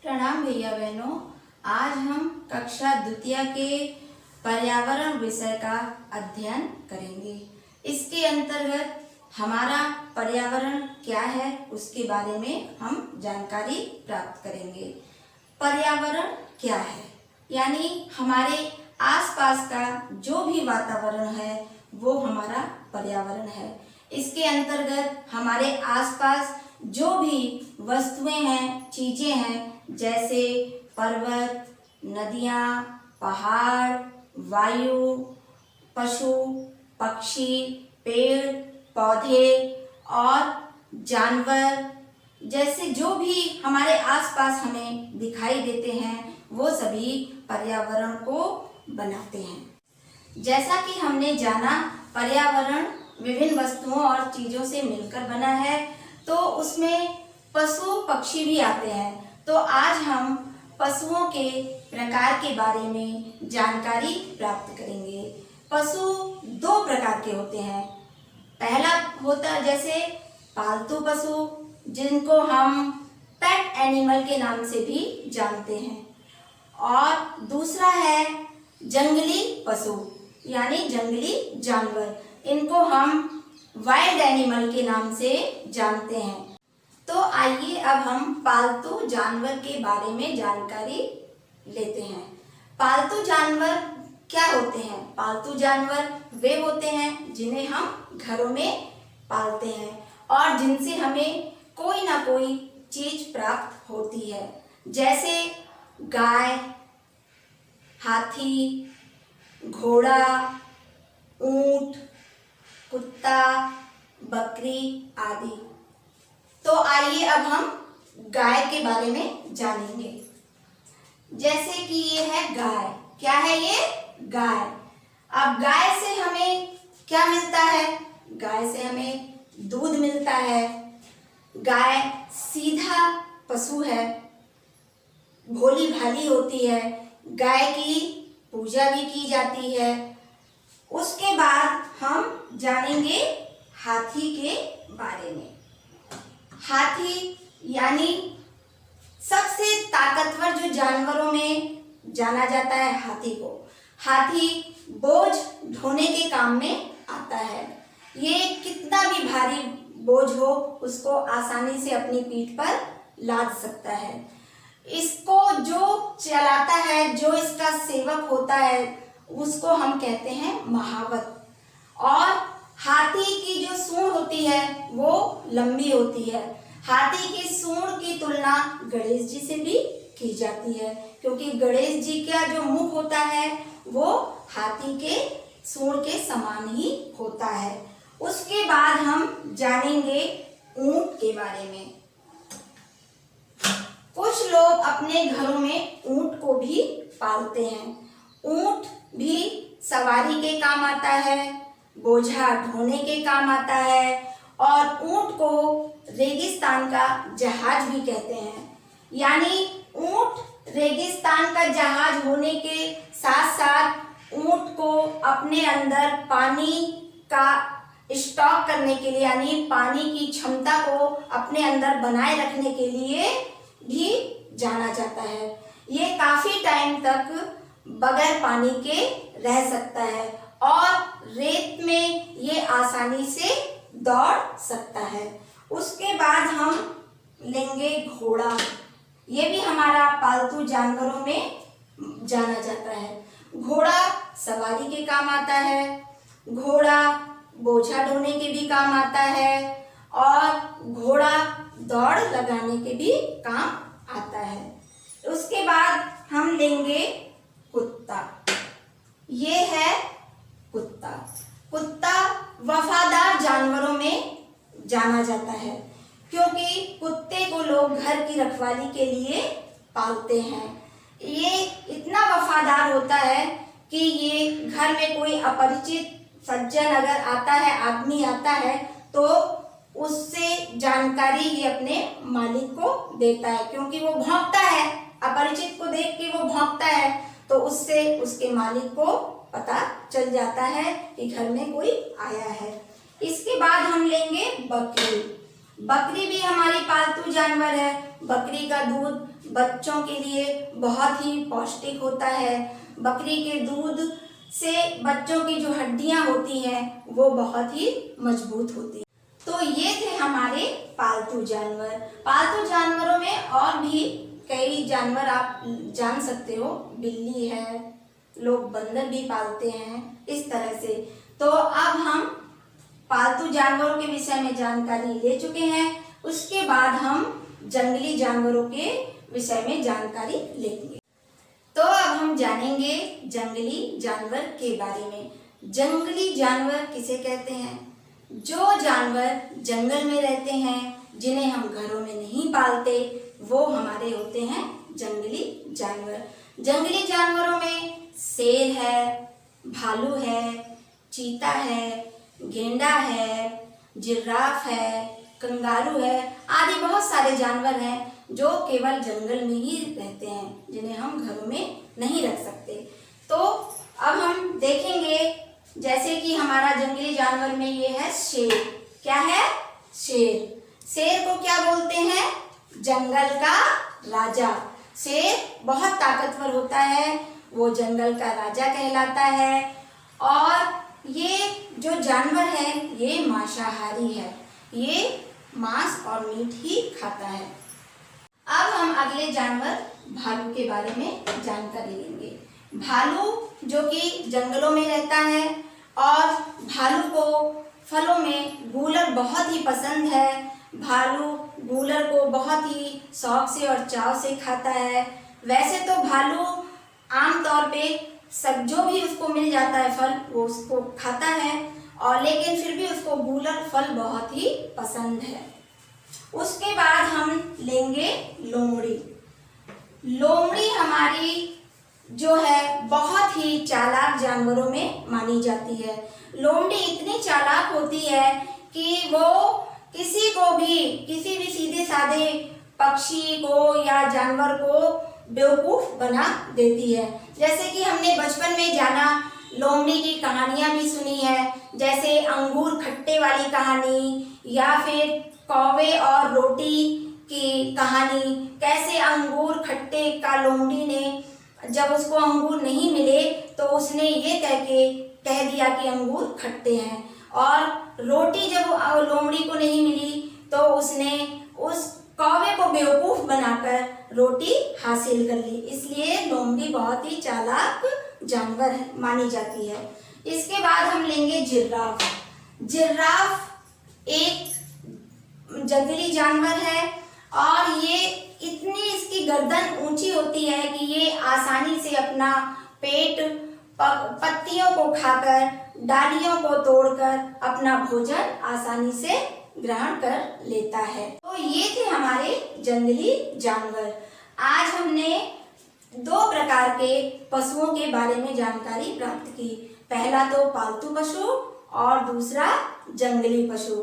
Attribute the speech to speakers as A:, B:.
A: प्रणाम भैया बहनों। आज हम कक्षा द्वितीय के पर्यावरण विषय का अध्ययन करेंगे। इसके अंतर्गत हमारा पर्यावरण क्या है उसके बारे में हम जानकारी प्राप्त करेंगे। पर्यावरण क्या है, यानी हमारे आसपास का जो भी वातावरण है वो हमारा पर्यावरण है। इसके अंतर्गत हमारे आसपास जो भी वस्तुएं हैं, चीजें हैं, जैसे पर्वत, नदियाँ, पहाड़, वायु, पशु, पक्षी, पेड़ पौधे और जानवर, जैसे जो भी हमारे आसपास हमें दिखाई देते हैं वो सभी पर्यावरण को बनाते हैं। जैसा कि हमने जाना, पर्यावरण विभिन्न वस्तुओं और चीजों से मिलकर बना है, तो उसमें पशु पक्षी भी आते हैं। तो आज हम पशुओं के प्रकार के बारे में जानकारी प्राप्त करेंगे। पशु दो प्रकार के होते हैं। पहला होता है जैसे पालतू पशु, जिनको हम पेट एनिमल के नाम से भी जानते हैं, और दूसरा है जंगली पशु यानी जंगली जानवर। इनको हम वाइल्ड एनिमल के नाम से जानते हैं। तो आइए अब हम पालतू जानवर के बारे में जानकारी लेते हैं। पालतू जानवर क्या होते हैं? पालतू जानवर वे होते हैं जिन्हें हम घरों में पालते हैं और जिनसे हमें कोई ना कोई चीज प्राप्त होती है, जैसे गाय, हाथी, घोड़ा, ऊंट, कुत्ता, बकरी आदि। तो आइए अब हम गाय के बारे में जानेंगे। जैसे कि ये है गाय। क्या है ये? गाय। अब गाय से हमें क्या मिलता है? गाय से हमें दूध मिलता है। गाय सीधा पशु है, भोली भाली होती है। गाय की पूजा भी की जाती है। उसके बाद हम जानेंगे हाथी के बारे में। हाथी यानी सबसे ताकतवर जो जानवरों में जाना जाता है हाथी को। हाथी बोझ ढोने के काम में आता है। ये कितना भी भारी बोझ हो उसको आसानी से अपनी पीठ पर लाद सकता है। इसको जो चलाता है, जो इसका सेवक होता है, उसको हम कहते हैं महावत। और हाथी की जो सूंड होती है वो लंबी होती है। हाथी की सूंड की तुलना गणेश जी से भी की जाती है, क्योंकि गणेश जी का जो मुख होता है वो हाथी के सूंड के समान ही होता है। उसके बाद हम जानेंगे ऊंट के बारे में। कुछ लोग अपने घरों में ऊंट को भी पालते हैं। ऊंट भी सवारी के काम आता है, बोझा ढोने के काम आता है, और ऊंट को रेगिस्तान का जहाज भी कहते हैं। यानी ऊंट रेगिस्तान का जहाज होने के साथ साथ ऊंट को अपने अंदर पानी का स्टॉक करने के लिए, यानी पानी की क्षमता को अपने अंदर बनाए रखने के लिए भी जाना जाता है। ये काफी टाइम तक बगैर पानी के रह सकता है और रेत में ये आसानी से दौड़ सकता है। उसके बाद हम लेंगे घोड़ा। ये भी हमारा पालतू जानवरों में जाना जाता है। घोड़ा सवारी के काम आता है, घोड़ा बोझा ढोने के भी काम आता है, और घोड़ा दौड़ लगाने के भी काम आता है। उसके बाद हम लेंगे कुत्ता। ये है कुत्ता। कुत्ता वफादार जानवरों में जाना जाता है, क्योंकि कुत्ते को लोग घर की रखवाली के लिए पालते हैं। ये इतना वफादार होता है कि ये घर में कोई अपरिचित सज्जन अगर आता है, आदमी आता है, तो उससे जानकारी ये अपने मालिक को देता है, क्योंकि वो भौंकता है। अपरिचित को देख के वो भौंकता है, तो उससे उसके मालिक को पता चल जाता है कि घर में कोई आया है। इसके बाद हम लेंगे बकरी। बकरी भी हमारी पालतू जानवर है। बकरी का दूध बच्चों के लिए बहुत ही पौष्टिक होता है। बकरी के दूध से बच्चों की जो हड्डियां होती हैं वो बहुत ही मजबूत होती हैं। तो ये थे हमारे पालतू जानवर। पालतू जानवरों में और भी कई जानवर आप जान सकते हो, बिल्ली है, लोग बंदर भी पालते हैं, इस तरह से। तो अब हम पालतू जानवरों के विषय में जानकारी ले चुके हैं, उसके बाद हम जंगली जानवरों के विषय में जानकारी लेंगे। तो अब हम जानेंगे जंगली जानवर के बारे में। जंगली जानवर किसे कहते हैं? जो जानवर जंगल में रहते हैं, जिन्हें हम घरों में नहीं पालते, वो हमारे होते हैं जंगली जानवर। जंगली जानवरों में शेर है, भालू है, चीता है, गेंडा है, जिराफ है, कंगारू है, आदि बहुत सारे जानवर हैं जो केवल जंगल में ही रहते हैं, जिन्हें हम घरों में नहीं रख सकते। तो अब हम देखेंगे, जैसे कि हमारा जंगली जानवर में ये है शेर। क्या है? शेर। शेर को क्या बोलते हैं? जंगल का राजा। शेर बहुत ताकतवर होता है, वो जंगल का राजा कहलाता है। और ये जो जानवर है ये मांसाहारी है, ये मांस और मीट ही खाता है। अब हम अगले जानवर भालू के बारे में जानकारी लेंगे। भालू जो कि जंगलों में रहता है और भालू को फलों में गूलर बहुत ही पसंद है। भालू गूलर को बहुत ही शौक से और चाव से खाता है। वैसे तो भालू आमतौर पे सब जो भी उसको मिल जाता है फल वो उसको खाता है, और लेकिन फिर भी उसको गूलर फल बहुत ही पसंद है। उसके बाद हम लेंगे लोमड़ी। लोमड़ी हमारी जो है बहुत ही चालाक जानवरों में मानी जाती है। लोमड़ी इतनी चालाक होती है कि वो किसी को भी, किसी भी सीधे साधे पक्षी को या जानवर को बेवकूफ बना देती है। जैसे कि हमने बचपन में जाना, लोमड़ी की कहानियां भी सुनी है, जैसे अंगूर खट्टे वाली कहानी या फिर कौवे और रोटी की कहानी। कैसे अंगूर खट्टे का लोमड़ी ने, जब उसको अंगूर नहीं मिले तो उसने ये कह दिया कि अंगूर खट्टे हैं, और रोटी जब लोमड़ी को नहीं मिली तो उसने उस कौवे को बेवकूफ बनाकर रोटी हासिल कर ली। इसलिए लोमड़ी बहुत ही चालाक जानवर मानी जाती है। इसके बाद हम लेंगे जिराफ। जिराफ एक जंगली जानवर है और ये इतनी इसकी गर्दन ऊंची होती है कि ये आसानी से अपना पेट पत्तियों को खाकर, डालियों को तोड़कर अपना भोजन आसानी से ग्रहण कर लेता है। तो ये थे हमारे जंगली जानवर। आज हमने 2 प्रकार के पशुओं के बारे में जानकारी प्राप्त की। पहला तो पालतू पशु और दूसरा जंगली पशु।